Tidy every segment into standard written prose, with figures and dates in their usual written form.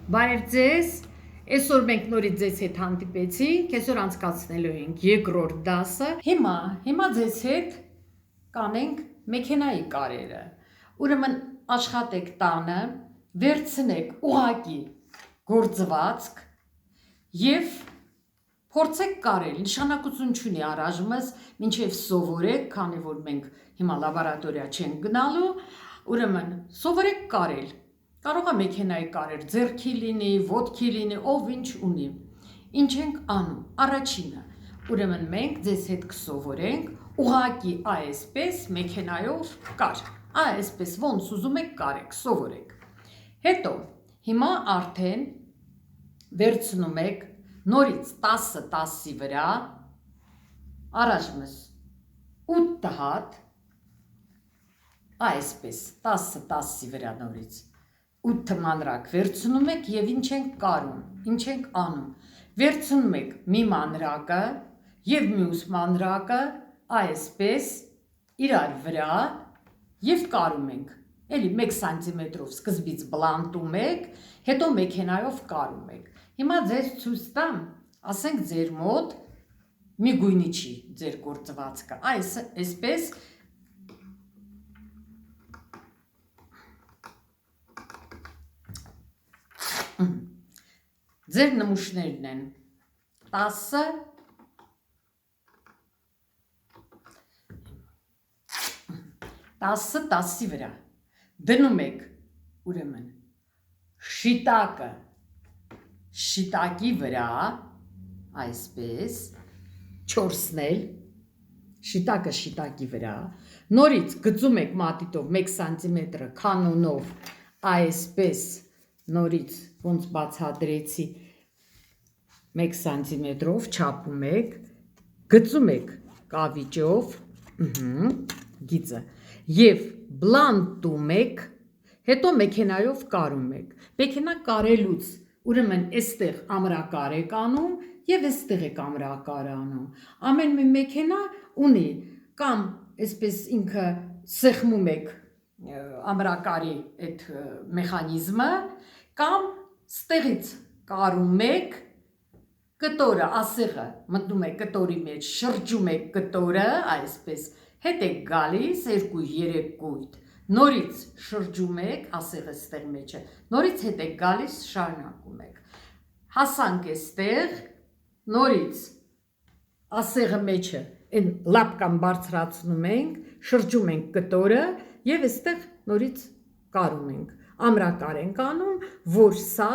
Բարև ձեզ, այսօր մենք նորից ձեզ հետ հանդիպեցինք, այսօր անցկացնելու ենք երկրորդ դասը։ Հիմա ձեզ հետ կանենք մեքենայի կարերը։ Ուրեմն աշխատեք տանը, վերցնեք ուղղակի գործվածք եւ փորձեք կարել, նշանակություն չունի առայժմս, մինչև սովորեք, քանի որ մենք հիմա լաբորատորիա չենք գնալու, ուրեմն սովորեք կարել։ Կարող է մեքենայի կարել ձեռքի լինի, ոտքի լինի, ով ինչ ունի։ Ինչ ենք անում։ Առաջինը, ուրեմն մենք ձեզ հետ կսովորենք ուղղակի այսպես մեքենայով կար։ Այսպես ոնց ուզում եք կարեք, սովորեք։ Հետո հիմա արդեն վերցնում եք նորից 10-ը 10-ի վրա, առայժմս 8 հատ, այսպես 10-ը 10-ի վրա նորից 8 մանրակ վերցնում եք և ինչ ենք կարում, ինչ ենք անում, վերցնում եք մի մանրակը և մյուս մանրակը այսպես իրար վրա և կարում ենք, էլի 1 սանտիմետրով սկզբից բլանտում եք, հետո մեքենայով կարում եք, հիմա ձեզ ցույց տամ, ասենք ձեր մոտ մի գույնի չի ձեր գործվածքը, այսպես ձեր նմուշներն են 10-ը, 10-ը 10-ի վրա, դնում եք ուրեմն շիտակը շիտակի վրա, այսպես, 4-ն էլ, շիտակը շիտակի վրա, նորից գծում եք մատիտով 1 սանտիմետրը կանոնով, այսպես, նորից ոնց բացատրեցի 1 սանտիմետրով չափում եք, գծում եք կավիճով, գիծը, և բլանտում եք, հետո մեքենայով կարում եք, մեքենա կարելուց, ուրեմն էստեղ ամրակար եք անում և էստեղ եք ամրակար անում, ամեն մի մեքենա ունի, կամ այսպես ինքը սեղմում եք ամրակարի այդ մեխանիզմը, կամ ստեղից կարում եք կտորը, ասեղը մտնում եք կտորի մեջ, շրջում եք կտորը, այսպես, հետ եք գալիս 2-3 կույտ, նորից շրջում եք, ասեղը ստեղ մեջը, նորից հետ եք գալիս, շարունակում եք, հասանք էստեղ, նորից ասեղը մեջը, այն լապկան բարձրացնում ենք, շրջում ենք կտորը և էստեղ նորից կարում ենք, ամրակար ենք անում, որ սա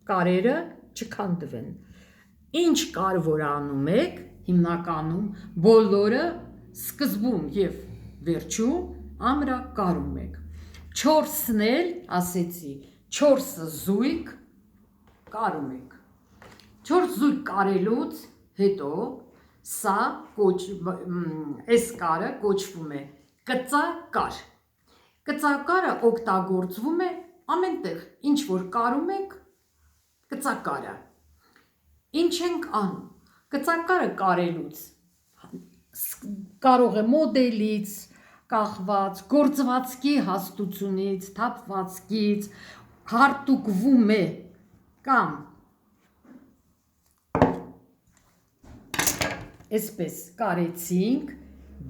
կարերը չքանդվեն։ Ինչ կարևոր անում եք, հիմնականում բոլորը սկզբում և վերջում ամրակարում եք։ 4-ն էլ, ասեցի, 4 զույգ կարում եք։ 4 զույգ կարելուց հետո սա այս կարը կոչվում է կծակար։ Կծակարը օգտագործվում է ամենտեղ, ինչ որ կարում եք, կծակարը։ Ինչ ենք անում, կծակարը կարելուց, կարող է մոդելից կախված, գործվածքի հաստությունից, թափվածքից, հարտուկվում է, կամ այսպես կարեցինք,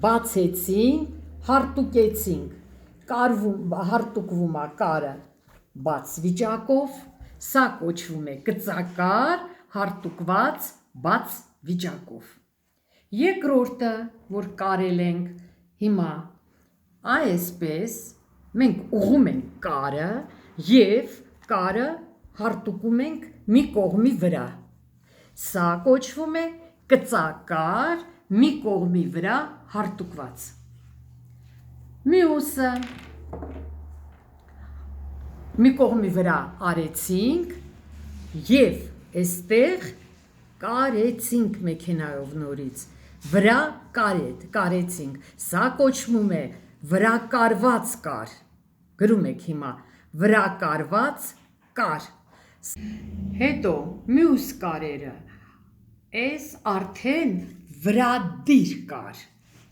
բացեցինք, հարտուկեցինք, հարտուկվում է կարը բաց վիճակով, սա կոչվում է կծակար, հարտուկված բաց վիճակով։ Երկրորդը, որ կարել ենք, հիմա այսպես մենք ուղղում ենք կարը և կարը հարտուկում ենք մի կողմի վրա, սա կոչվում է կծակար, մի կողմի վրա հարտուկված։ Մյուսը մի կողմի վրա արեցինք և էստեղ կարեցինք մեքենայով նորից, վրա կարեցինք, սա կոչվում է վրա կարված կար, գրում եք հիմա, վրա կարված կար։ Հետո մյուս կարերը, այս արդեն վրադիր կար,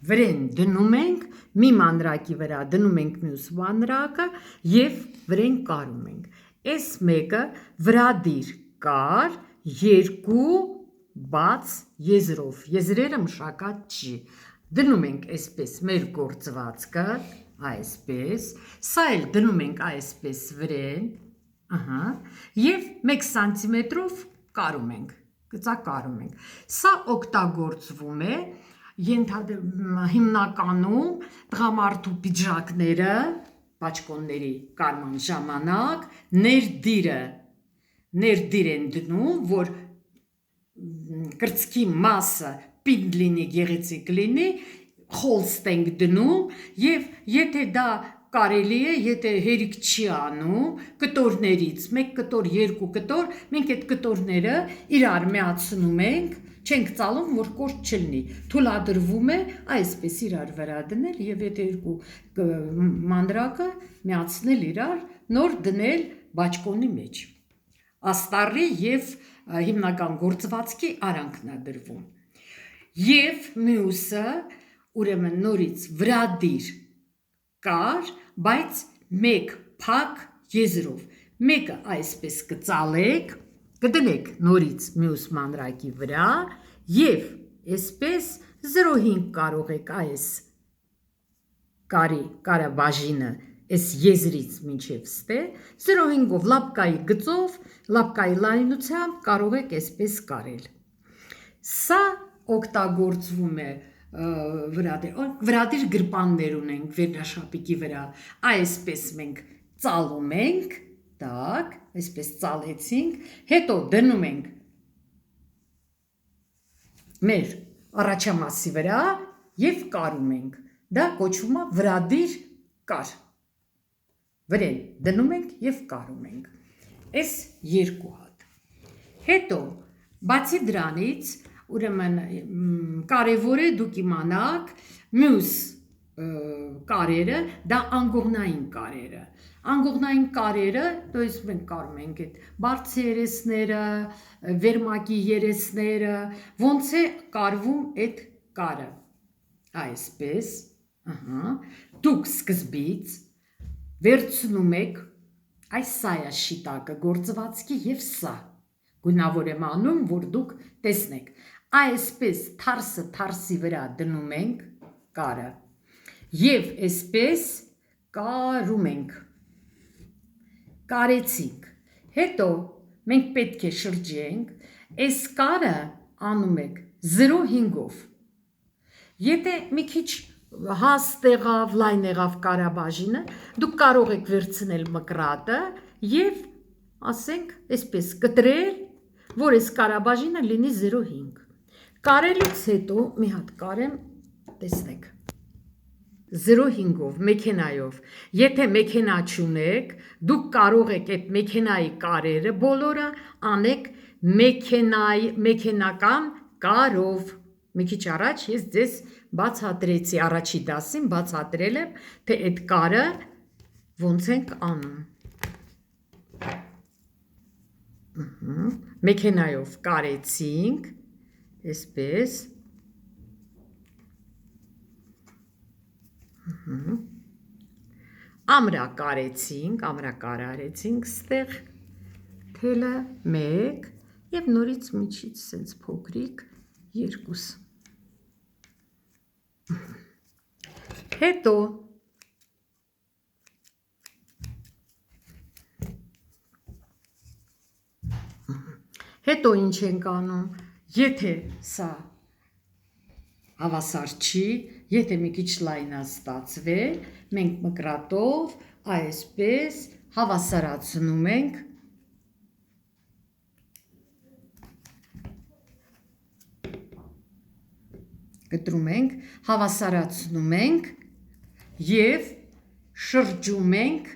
վրեն դնում ենք, մի մանրակի վրա դնում ենք մյուս մանրակը և վրեն կարում ենք, Այս մեկը վրադիր կար երկու բաց եզրով, եզրերը մշակած չի, դնում ենք այսպես մեր գործվածքը, այսպես, սա էլ դնում ենք այսպես վրեն, և 1 սանտիմետրով կարում ենք, գծակարում ենք, սա օգտագործվում է հիմնականում տղամարդու պիջակները, պաչկոնների կարման ժամանակ ներդիր են դնում, որ կրծքի մասը պինդ լինի, գեղեցիկ լինի, խոլստ ենք դնում և եթե դա կարելի է, եթե հերիք չի անում, կտորներից, 1 կտոր, 2 կտոր, մենք այդ կտորները իրար միացնում ենք, չենք ծալում, որ կորտ չլինի, թույլատրվում է այսպես իրար վրա դնել և այդ երկու մանրակը միացնել իրար, նոր դնել բաճկոնի մեջ։ Աստառի և հիմնական գործվածքի արանքն է դրվում։ Եվ մյուսը, ուրեմն նորից վրադիր կար, բայց 1 փակ եզրով, մեկը այսպես կծալեք, կդնեք նորից մյուս մանրակի վրա և այսպես 0.5 կարող եք այս կարաբաժինը այս եզրից մինչև ստե 0.5-ով լապկայի գծով, լապկայի լայնությամբ կարող եք այսպես կարել։ Սա օգտագործվում է վրադիր գրպաններ ունենք վերնաշապիկի վրա, այսպես մենք ծալում ենք, այսպես ծալեցինք, հետո դնում ենք մեր առաջամասի վրա և կարում ենք, դա կոչվում է վրադիր կար, վրեն դնում ենք և կարում ենք, այս երկու հատ։ Հետո, բացի դրանից, ուրեմն կարևոր է դուք իմանաք մյուս կարերը, դա անգողնային կարերը, անգողնային կարերը, մենք կարում ենք այդ բարձ երեսները, վերմակի երեսները, ոնց է կարվում այդ կարը, այսպես, դուք սկզբից վերցնում եք, այս սա է շիտակը գործվածքի և սա, գունավոր եմ անում, որ դուք տեսնեք, այսպես թարսը թարսի վրա դնում ենք կարը և այսպես կարում ենք, կարեցինք, հետո մենք պետք է շրջենք, այս կարը անում եք 0.5-ով, եթե մի քիչ հաստ եղավ, լայն եղավ կարաբաժինը, դուք կարող եք վերցնել մկրատը և ասենք այսպես կտրել, որ այս կարաբաժինը լինի 0.5, կարելուց հետո մի հատ կարեմ, տեսնեք, 0.5-ով, մեքենայով, եթե մեքենա չունեք, դուք կարող եք այդ մեքենայի կարերը բոլորը անեք մեքենական կարով, մի քիչ առաջ ես ձեզ բացատրեցի, առաջի դասին բացատրել եմ, թե այդ կարը ոնց ենք անում, մեքենայով կարեցինք, այսպես, ամրակար արեցինք ստեղ թելը 1 և նորից միջից սենց փոքրիկ 2, հետո ինչ ենք անում, եթե սա հավասար չի, եթե մի քիչ լայն է ստացվել, մենք մկրատով այսպես հավասարացնում ենք, կտրում ենք, հավասարացնում ենք և շրջում ենք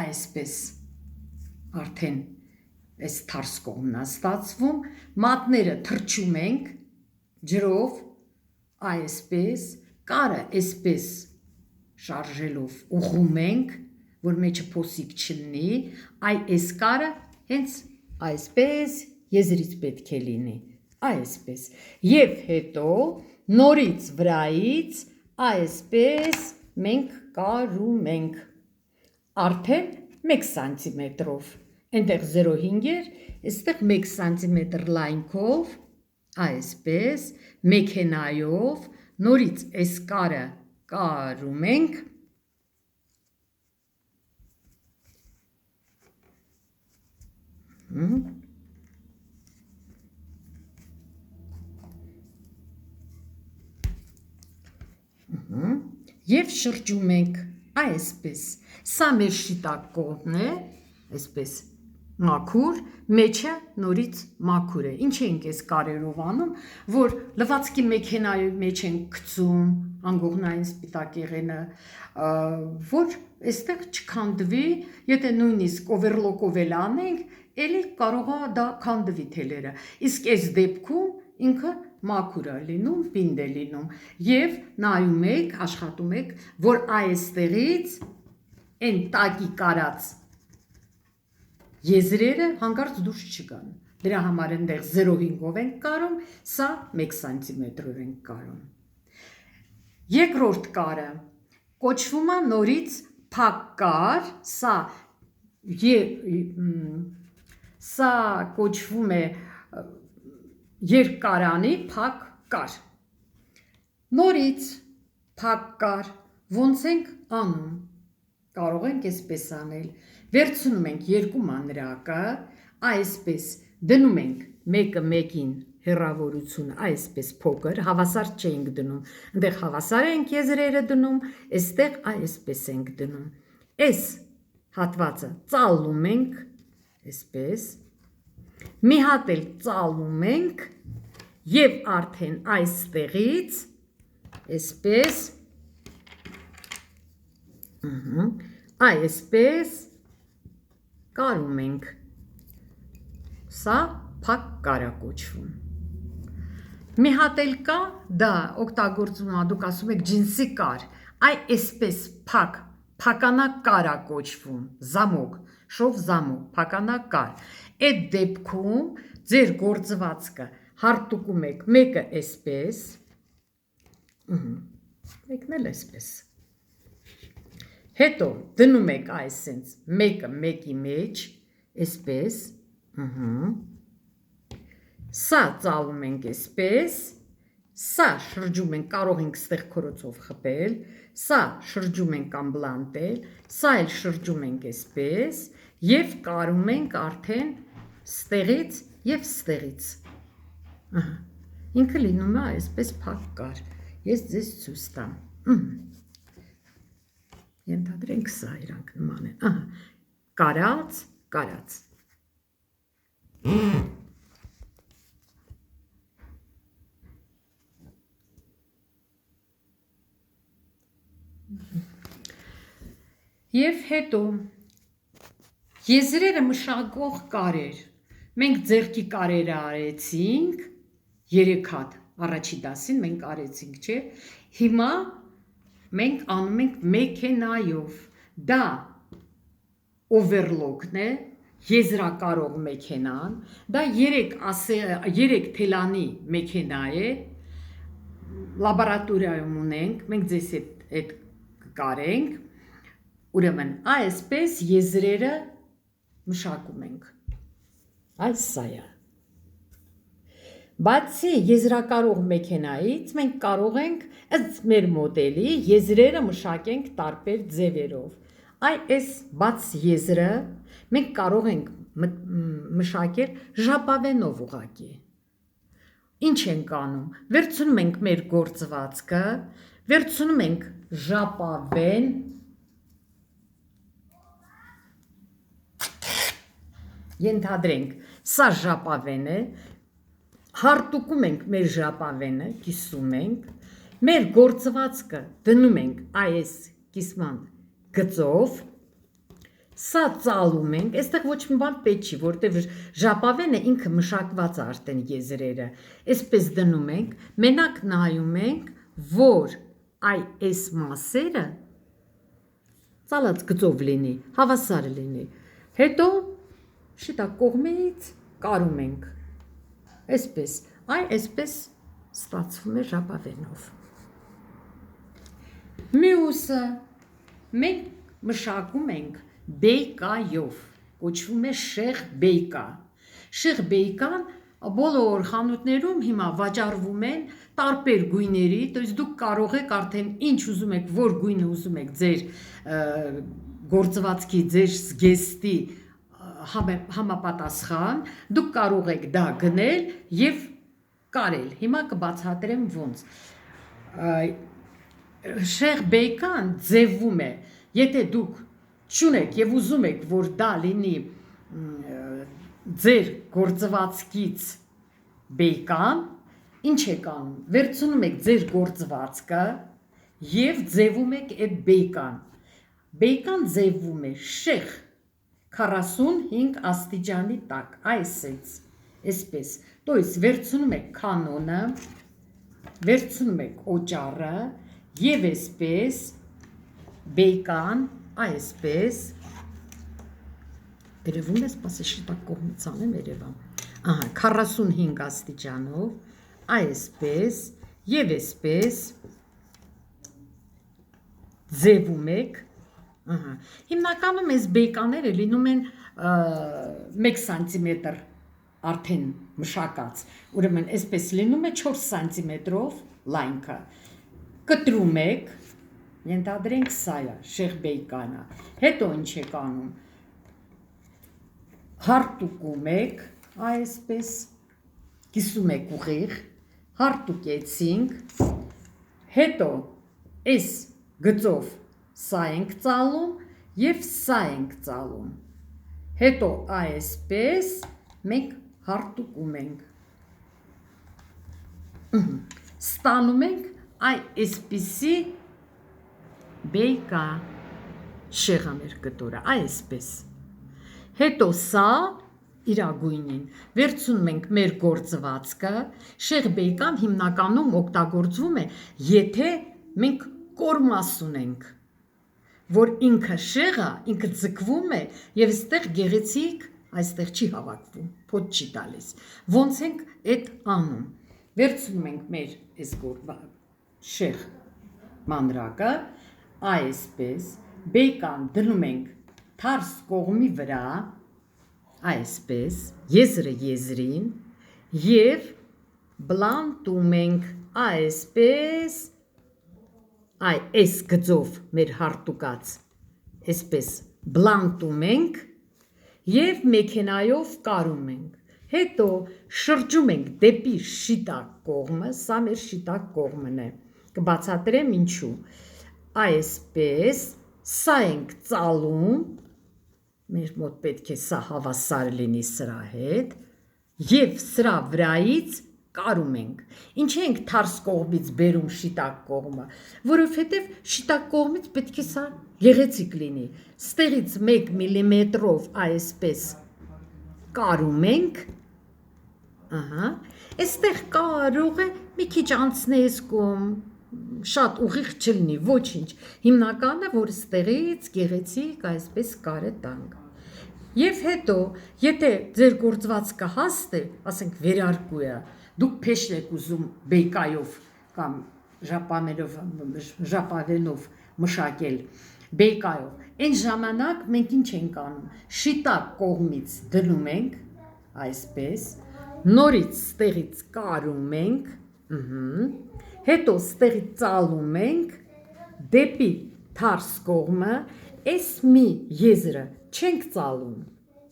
այսպես, արդեն այս թարս կողմն է ստացվում, մատները թռչում ենք, ջրով, այսպես, կարը այսպես շարժելով ուղղում ենք, որ մեջը փոսիկ չլինի, այս կարը հենց այսպես եզրից պետք է լինի, այսպես, և հետո նորից վրայից այսպես մենք կարում ենք, արդեն 1 սանտիմետրով, այնտեղ 0.5 էր, այստեղ 1 սանտիմետր լայնքով, այսպես, մեքենայով, նորից այս կարը կարում ենք, Եվ շրջում ենք այսպես, սա մեր շիտակ կողմն է, այսպես մաքուր, մեջը նորից մաքուր է, ինչ ենք ես կարերով անում, որ լվացքի մեքենայի մեջ ենք գցում, անգողնային սպիտակ եղենը, որ այստեղ չքանդվի, եթե նույնիսկ օվերլոկով էլ անենք, էլի կարող է դա քանդվի թելերը, իսկ այս դեպքում ինքը մաքուր է լինում, պինդ է լինում և նայում եք, աշխատում եք, որ այստեղից այն տակի կարած եզրերը հանկարծ դուրս չգան, դրա համար այնտեղ 0.5-ով ենք կարում, սա 1 սանտիմետրով ենք կարում։ Երկրորդ կարը կոչվում է նորից փակ կար, սա կոչվում է երկարանի փակ կար։ Նորից փակ կար, ոնց ենք անում, կարող ենք այսպես անել, վերցնում ենք երկու մանրակը, այսպես դնում ենք մեկը մեկին հեռավորությունը այսպես փոքր, հավասար չենք դնում, այնտեղ հավասար ենք եզրերը դնում, այստեղ այսպես ենք դնում, այս հատվածը ծալում ենք, այսպես, մի հատ էլ ծալում ենք և արդեն այստեղից, այսպես, այսպես կարում ենք, սա փակ կար է կոչվում։ Մի հատ էլ կա, դա օգտագործում է, դուք ասում եք ջինսի կար, այսպես փակ, փականակար է կոչվում, զամոկ, շով զամոկ, փականակար։ Այդ դեպքում ձեր գործվածքը հարտուկում եք մեկը այսպես, մեկն էլ այսպես, հետո դնում եք այսենց մեկը մեկի մեջ, այսպես, սա ծալում ենք այսպես, սա շրջում ենք, կարող ենք ստեղ քորոցով խփել, սա շրջում ենք ամբլանտել, սա էլ շրջում ենք այսպես և կարում ենք արդեն ստեղից և ստեղից։ Ինքը լինում է այսպես փակ կար, ես ձեզ ցույց տամ։ Ենթադրենք սա իրանք նման են, կարած, կարած։ Եվ հետո եզրերը մշակող կարեր, մենք ձեռքի կարերը արեցինք, 3 հատ, առաջի դասին մենք արեցինք, չէ, հիմա մենք անում ենք մեքենայով, դա օվերլոկն է, եզրակարող մեքենան, դա 3 թելանի մեքենա է, լաբորատորիայում ունենք, մենք ձեզ հետ կարենք, ուրեմն այսպես եզրերը մշակում ենք, այս սա է։ Բացի եզրակարող մեքենայից մենք կարող ենք ըստ մեր մոդելի եզրերը մշակենք տարբեր ձևերով։ Այս բաց եզրը մենք կարող ենք մշակել ժապավենով ուղղակի։ Ինչ ենք անում, վերցնում ենք մեր գործվածքը, վերցնում ենք ժապավեն, ենթադրենք, սա ժապավեն է, հարտուկում ենք մեր ժապավենը, կիսում ենք, մեր գործվածքը դնում ենք այս կիսման գծով, սա ծալում ենք, այստեղ ոչ մի բան պետք չի, որտեղ ժապավենը ինքը մշակված է արդեն եզրերը, այսպես դնում ենք, մենակ նայում ենք, որ այս մասերը ծալած գծով լինի, հավասար լինի, հետո շիտակ կողմից կարում ենք, այսպես, այսպես ստացվում է ժապավենով։ Մյուսը մենք մշակում ենք բեյկայով, կոչվում է շեղ բեյկա։ Շեղ բեյկան բոլոր խանութներում հիմա վաճառվում են տարբեր գույների, то есть դուք կարող եք արդեն ինչ ուզում եք, որ գույնը ուզում եք ձեր գործվածքի, ձեր զգեստի համապատասխան, դուք կարող եք դա գնել եւ կարել։ Հիմա կբացատրեմ ոնց։ Շեղ բեյկան ձևվում է, եթե դուք չունեք եւ ուզում եք, որ դա լինի ձեր գործվածքից բեյկան, ինչ եք անում, վերցնում եք ձեր գործվածքը եւ ձևում եք այդ բեյկան։ Բեյկան ձևվում է շեղ 45 աստիճանի տակ, այսպես, то есть վերցնում եք կանոնը, վերցնում եք օճառը եւ այսպես բեյկան, այսպես երևում է, սպասի շտակ կողմից անեմ երևա, 45 աստիճանով, այսպես եւ այսպես ձևում եք, հիմնականում այս բեյկաները լինում են 1 սանտիմետր արդեն մշակած, ուրեմն այսպես լինում է 4 սանտիմետրով լայնքը, կտրում եք, ենթադրենք սա է, շեղ բեյկանը, հետո ինչ եք անում, հարտուկում եք, այսպես, կիսում եք ուղիղ, հարտուկեցինք, հետո այս գծով սա ենք ծալում եւ սա ենք ծալում, հետո այսպես մենք հարտուկում ենք, ստանում ենք այսպիսի բեյկա շեղաներ կտորը, այսպես, հետո սա իրագույնին, վերցնում ենք մեր գործվածքը, շեղ բեյկան հիմնականում օգտագործվում է, եթե մենք կորմաս ունենք, որ ինքը շեղը, ինքը ձգվում է եւ այստեղ գեղեցիկ, այստեղ չի հավաքվում, փոթ չի տալիս, ոնց ենք այդ անում, վերցնում ենք մեր այս շեղ մանրակը, այսպես, բեյկան դնում ենք թարս կողմի վրա, այսպես, եզրը եզրին եւ բլանտում ենք այսպես, այս գծով մեր հարտուկած, այսպես բլանտում ենք եւ մեքենայով կարում ենք, հետո շրջում ենք դեպի շիտակ կողմը, սա մեր շիտակ կողմն է, կբացատրեմ ինչու, այսպես, սա ենք ծալում, մեր մոտ պետք է սա հավասար լինի սրա հետ եւ սրա վրայից կարում ենք, ինչ ենք թարս կողմից բերում շիտակ կողմը, որովհետև շիտակ կողմից պետք է սա գեղեցիկ լինի, ստեղից 1 միլիմետրով այսպես կարում ենք, այստեղ կարող է մի քիչ անցնես կողմ, շատ ուղիղ չլինի, ոչինչ, հիմնականը, որ ստեղից գեղեցիկ այսպես կարը տանք, եւ հետո, եթե ձեր գործվածքը հաստ է, ասենք վերարկու է, դուք փեշտ եք ուզում բեյկայով կամ ժապավենով մշակել բեյկայով, այն ժամանակ մենք ինչ ենք անում, շիտակ կողմից դնում ենք, այսպես, նորից ստեղից կարում ենք, հետո ստեղից ծալում ենք, դեպի թարս կողմը, այս մի եզրը չենք ծալում,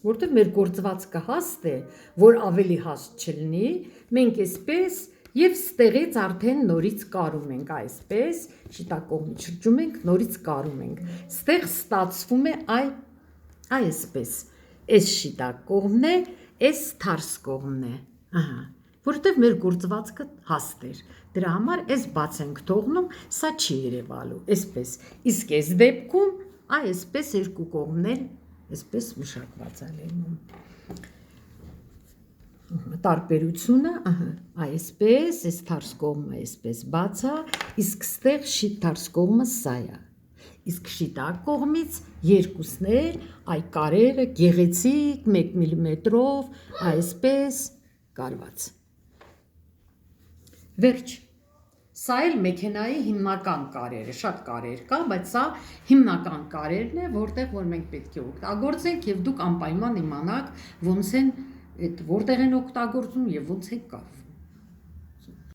որտեղ մեր գործվածքը հաստ է, որ ավելի հաստ չլինի, մենք այսպես եւ ստեղից արդեն նորից կարում ենք, այսպես, շիտակ կողմից շրջում ենք, նորից կարում ենք, ստեղ ստացվում է այսպես, այս շիտակ կողմն է, այս թարս կողմն է, որտեղ մեր գործվածքը հաստ էր, դրա համար այս բաց ենք թողնում, սա չի երևալու, այսպես, իսկ այս դեպքում այսպես երկու կողմներ այսպես մշակված է լինում, տարբերությունը, այսպես, այս թարս կողմը այսպես բաց է, իսկ ստեղ թարս կողմը սա է, իսկ շիտակ կողմից երկուսներ, այ կարերը գեղեցիկ 1 միլիմետրով այսպես կարված, վերջ, Սա էլ մեքենայի հիմնական կարերը, շատ կարեր կա, բայց սա հիմնական կարերն է, որտեղ որ մենք պետք է օգտագործենք եւ դուք անպայման իմանաք ոնց են այդ որտեղ են օգտագործում եւ ոնց է կարգվում։